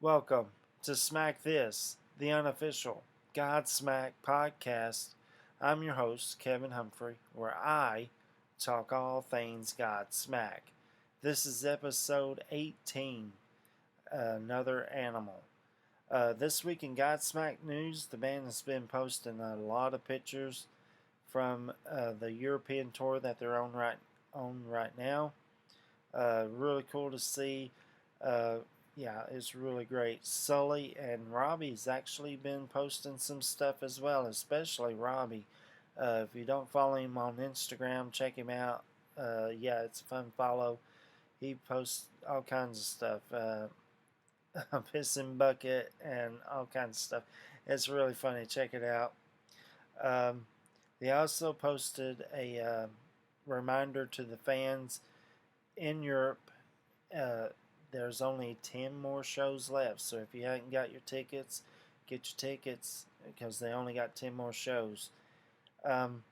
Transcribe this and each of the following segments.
Welcome to Smack This, the unofficial Godsmack podcast. I'm your host, Kevin Humphrey, where I talk all things Godsmack. This is episode 18, Another Animal. This week in Godsmack news, the band has been posting a lot of pictures from the European tour that they're on right now. Really cool to see. Uh, yeah, it's really great. Sully and Robbie's actually been posting some stuff as well, especially Robbie. If you don't follow him on Instagram, check him out. Yeah, it's a fun follow. He posts all kinds of stuff, a pissing bucket and all kinds of stuff. It's really funny. Check it out. Um, they also posted a reminder to the fans in Europe. Uh, there's only 10 more shows left. So if you haven't got your tickets, get your tickets because they only got 10 more shows. Um,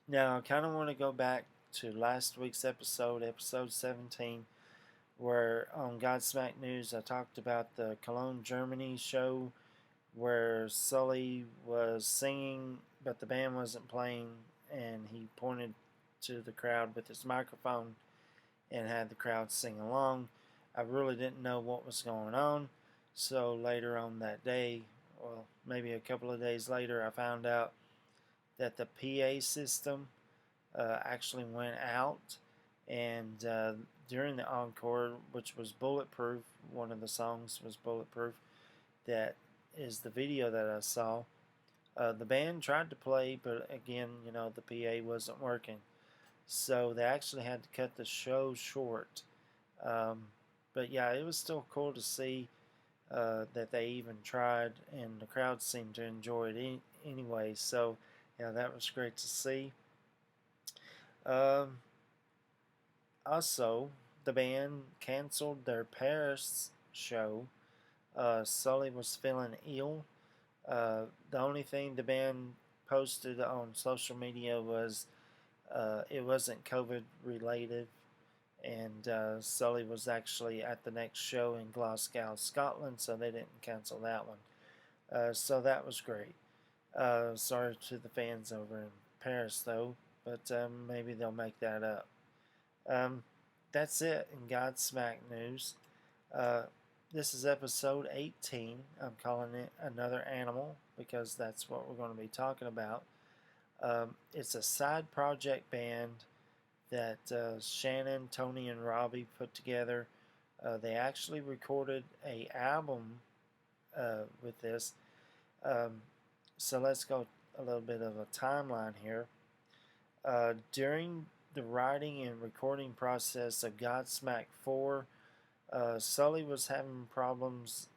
Now, I kind of want to go back to last week's episode 17, where on Godsmack News I talked about the Cologne, Germany show where Sully was singing, but the band wasn't playing, and he pointed to the crowd with his microphone and had the crowd sing along. I really didn't know what was going on, so later on that day, well, maybe a couple of days later, I found out that the PA system actually went out, and during the encore, which was Bulletproof, one of the songs was Bulletproof, that is the video that I saw. The band tried to play, but again, the PA wasn't working. So they actually had to cut the show short. Um, but yeah, it was still cool to see that they even tried, and the crowd seemed to enjoy it anyway. So yeah, that was great to see. Um, Also, the band canceled their Paris show. Sully was feeling ill. The only thing the band posted on social media was it wasn't COVID related, and Sully was actually at the next show in Glasgow, Scotland, so they didn't cancel that one. So that was great. Sorry to the fans over in Paris, though, but maybe they'll make that up. Um, that's it in Godsmack news. Uh, this is episode 18. I'm calling it Another Animal because that's what we're going to be talking about. It's a side project band that Shannon, Tony, and Robbie put together. They actually recorded a album with this. Um, so let's go a little bit of a timeline here. During the writing and recording process of Godsmack 4, Sully was having problems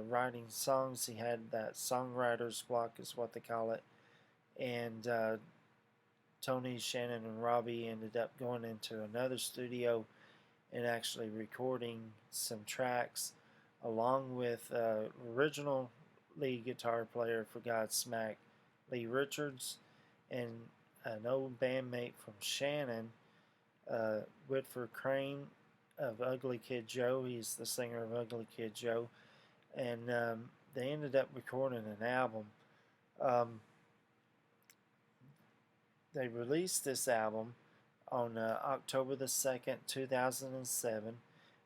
writing songs. He had that songwriter's block, is what they call it. And Tony, Shannon, and Robbie ended up going into another studio and actually recording some tracks along with original lead guitar player for Godsmack, Lee Richards, and an old bandmate from Shannon, Whitford Crane of Ugly Kid Joe. He's the singer of Ugly Kid Joe. And they ended up recording an album. Um, they released this album on October the 2nd, 2007.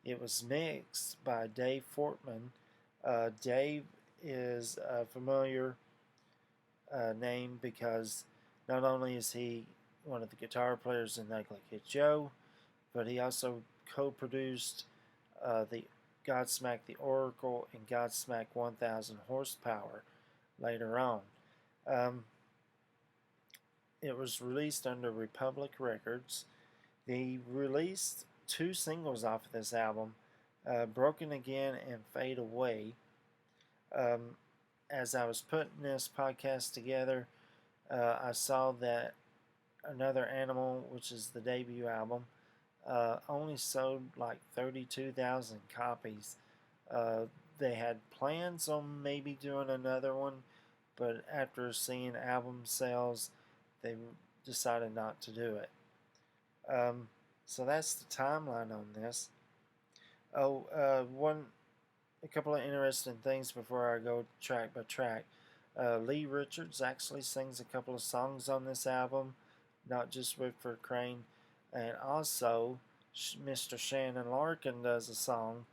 It was mixed by Dave Fortman. Dave is a familiar name because not only is he one of the guitar players in Ugly Kid Joe, but he also co-produced the Godsmack the Oracle and Godsmack 1000 Horsepower later on. Um, it was released under Republic Records. They released two singles off of this album, Broken Again and Fade Away. Um, as I was putting this podcast together, I saw that Another Animal, which is the debut album, only sold like 32,000 copies. They had plans on maybe doing another one, but after seeing album sales, they decided not to do it. So that's the timeline on this. Oh, one couple of interesting things before I go track by track. Lee Richards actually sings a couple of songs on this album, not just Whitford Crane, and also Mr. Shannon Larkin does a song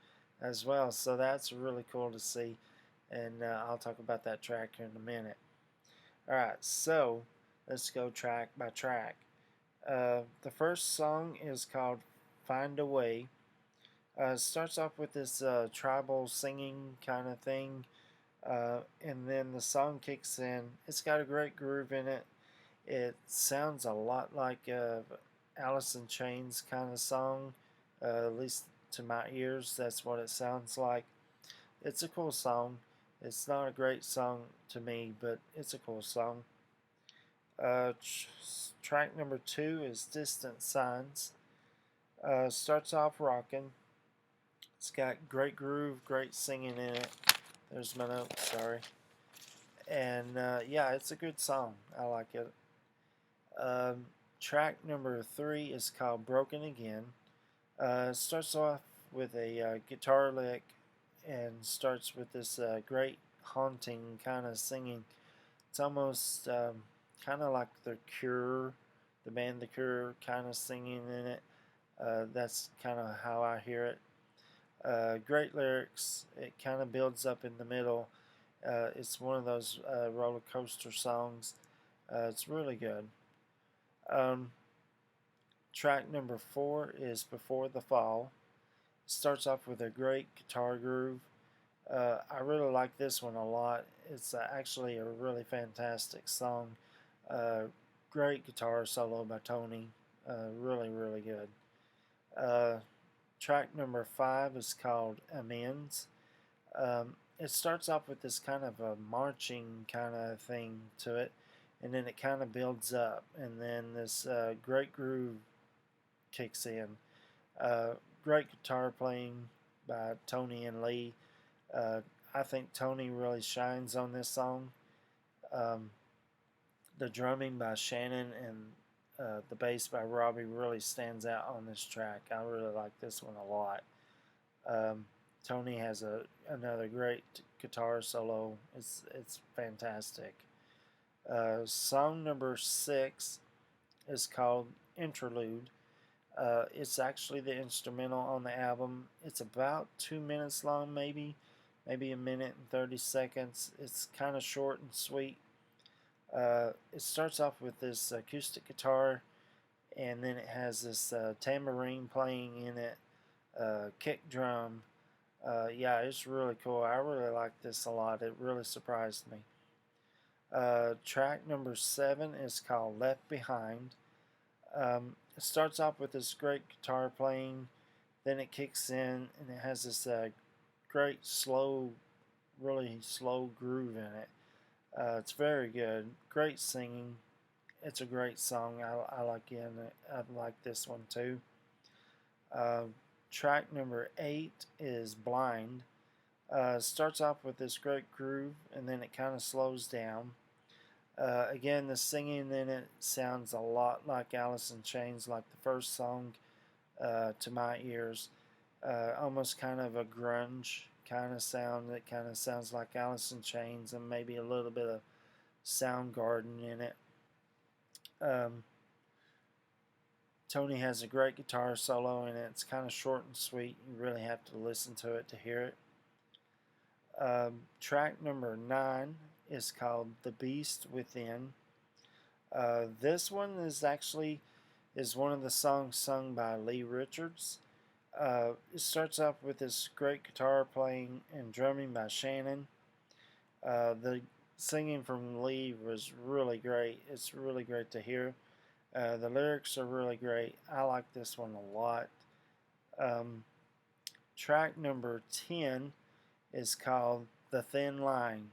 as well. So that's really cool to see, and I'll talk about that track here in a minute. All right, so let's go track by track. The first song is called "Find a Way." Starts off with this tribal singing kind of thing, and then the song kicks in. It's got a great groove in it. It sounds a lot like Alice in Chains kind of song, at least to my ears. That's what it sounds like. It's a cool song. It's not a great song to me, but it's a cool song. Uh, Track number 2 is Distant Signs. Starts off rocking. It's got great groove, great singing in it. There's my note, sorry. And yeah, it's a good song. I like it. Um, Track number 3 is called Broken Again. Starts off with a guitar lick and starts with this great haunting kind of singing. It's almost kind of like The Cure, the band The Cure, kind of singing in it. That's kind of how I hear it. Great lyrics. It kind of builds up in the middle. It's one of those roller coaster songs. It's really good. Um, Track number 4 is Before the Fall. Starts off with a great guitar groove. I really like this one a lot. It's actually a really fantastic song. Uh, Great guitar solo by Tony. Really, really good. Uh, Track number 5 is called Amends. It starts off with this kind of a marching kind of thing to it, and then it kind of builds up, and then this great groove kicks in. Uh, Great guitar playing by Tony and Lee. Uh, I think Tony really shines on this song. Um, the drumming by Shannon and the bass by Robbie really stands out on this track. I really like this one a lot. Um, Tony has another great guitar solo. It's fantastic. Song number 6 is called Interlude. It's actually the instrumental on the album. It's about 2 minutes long, maybe a minute and 30 seconds. It's kind of short and sweet. It starts off with this acoustic guitar, and then it has this tambourine playing in it, kick drum. Yeah, it's really cool. I really like this a lot. It really surprised me. Track number 7 is called Left Behind. It starts off with this great guitar playing, then it kicks in, and it has this great slow, really slow groove in it. It's very good. Great singing. It's a great song. I like it. I like this one too. Uh, Track number 8 is Blind. Starts off with this great groove, and then it kind of slows down. Again, the singing in it sounds a lot like Alice in Chains, like the first song to my ears. Almost kind of a grunge kind of sound. It kind of sounds like Alice in Chains and maybe a little bit of Soundgarden in it. Tony has a great guitar solo and it's kind of short and sweet. You really have to listen to it to hear it. Track number 9 is called The Beast Within. This one is one of the songs sung by Lee Richards. It starts off with this great guitar playing and drumming by Shannon. The singing from Lee was really great. It's really great to hear. The lyrics are really great. I like this one a lot. Track number 10 is called The Thin Line.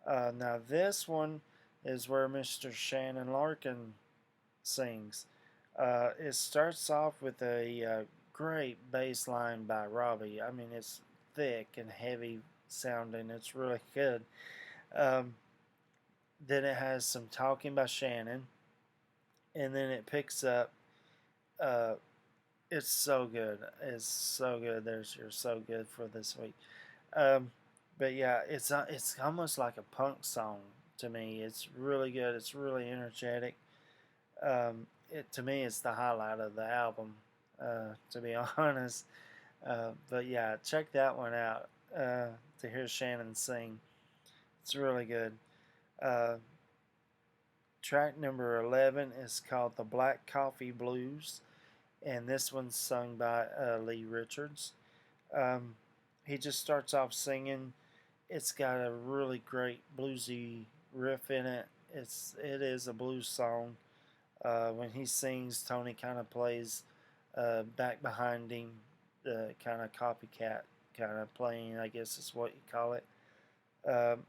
Now this one is where Mr. Shannon Larkin sings. It starts off with a great bass line by Robbie. I mean, it's thick and heavy sounding. It's really good. Then it has some talking by Shannon, and then it picks up. It's so good. It's so good. There's your so good for this week. Um, but yeah, it's almost like a punk song to me. It's really good. It's really energetic. It to me, it's the highlight of the album. To be honest, but yeah, check that one out to hear Shannon sing. It's really good. Uh, Track number 11 is called The Black Coffee Blues, and this one's sung by Lee Richards. Um, he just starts off singing. It's got a really great bluesy riff in it. It is a blues song. When he sings, Tony kind of plays back behind him, the kind of copycat kind of playing, I guess is what you call it. Um,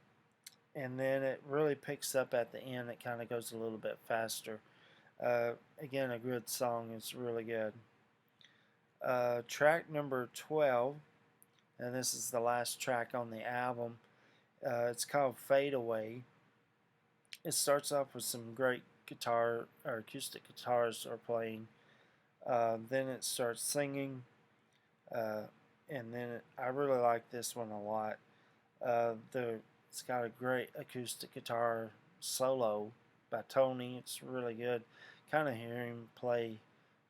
and then it really picks up at the end. It kind of goes a little bit faster. Again, a good song. It's really good. Track number 12, and this is the last track on the album. It's called Fade Away. It starts off with some great guitar or acoustic guitars are playing. Then it starts singing, uh, and then I really like this one a lot. It's got a great acoustic guitar solo by Tony. It's really good. Kind of hearing him play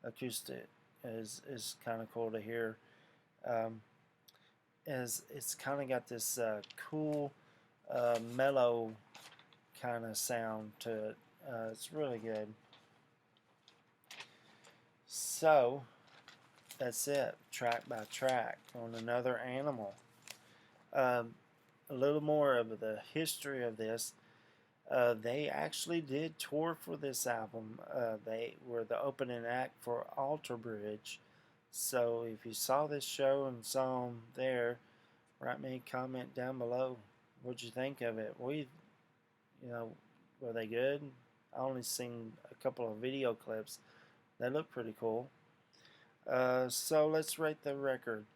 acoustic is kind of cool to hear. Um, as it's kind of got this cool, mellow kind of sound to it. It's really good. So that's it, track by track on Another Animal. Um, a little more of the history of this. They actually did tour for this album. They were the opening act for Alter Bridge. So if you saw this show and saw them there, write me a comment down below. What'd you think of it? You know, were they good? I only seen a couple of video clips. They look pretty cool. So let's rate the record.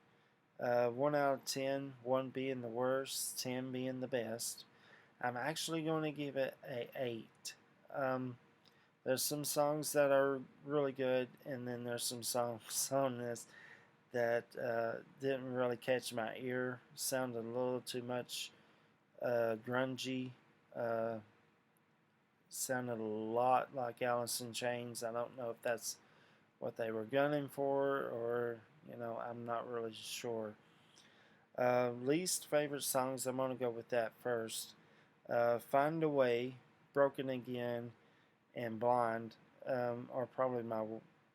1 out of 10, 1 being the worst, 10 being the best. I'm actually going to give it a 8. There's some songs that are really good, and then there's some songs on this that didn't really catch my ear. Sounded a little too much grungy. Uh, Sounded a lot like Alice in Chains. I don't know if that's what they were gunning for, or I'm not really sure. Least favorite songs, I'm going to go with that first. Find a Way, Broken Again, and Blind are probably my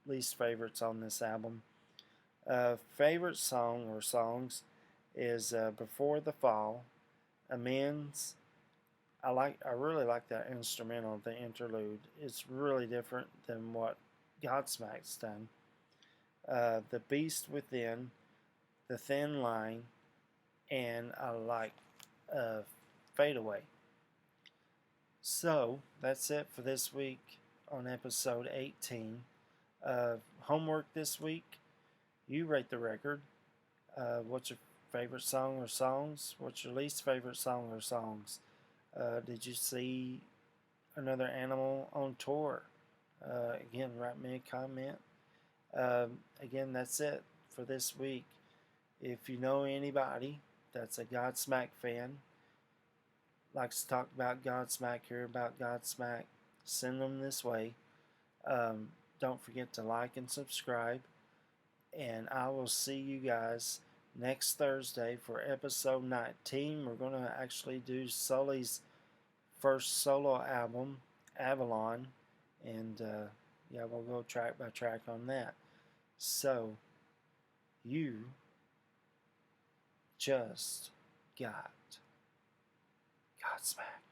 least favorites on this album. Favorite song or songs is Before the Fall, Amends. I really like that instrumental, the interlude. It's really different than what Godsmack's done. The Beast Within, The Thin Line, and I like Fade Away. So that's it for this week on episode 18. Homework this week: you rate the record. What's your favorite song or songs? What's your least favorite song or songs? Did you see Another Animal on tour? Again, write me a comment. Again, that's it for this week. If you know anybody that's a Godsmack fan, likes to talk about Godsmack, hear about Godsmack, send them this way. Don't forget to like and subscribe. And I will see you guys next Thursday for episode 19. We're going to actually do Sully's first solo album, Avalon. And yeah, we'll go track by track on that. So, you just got Godsmack.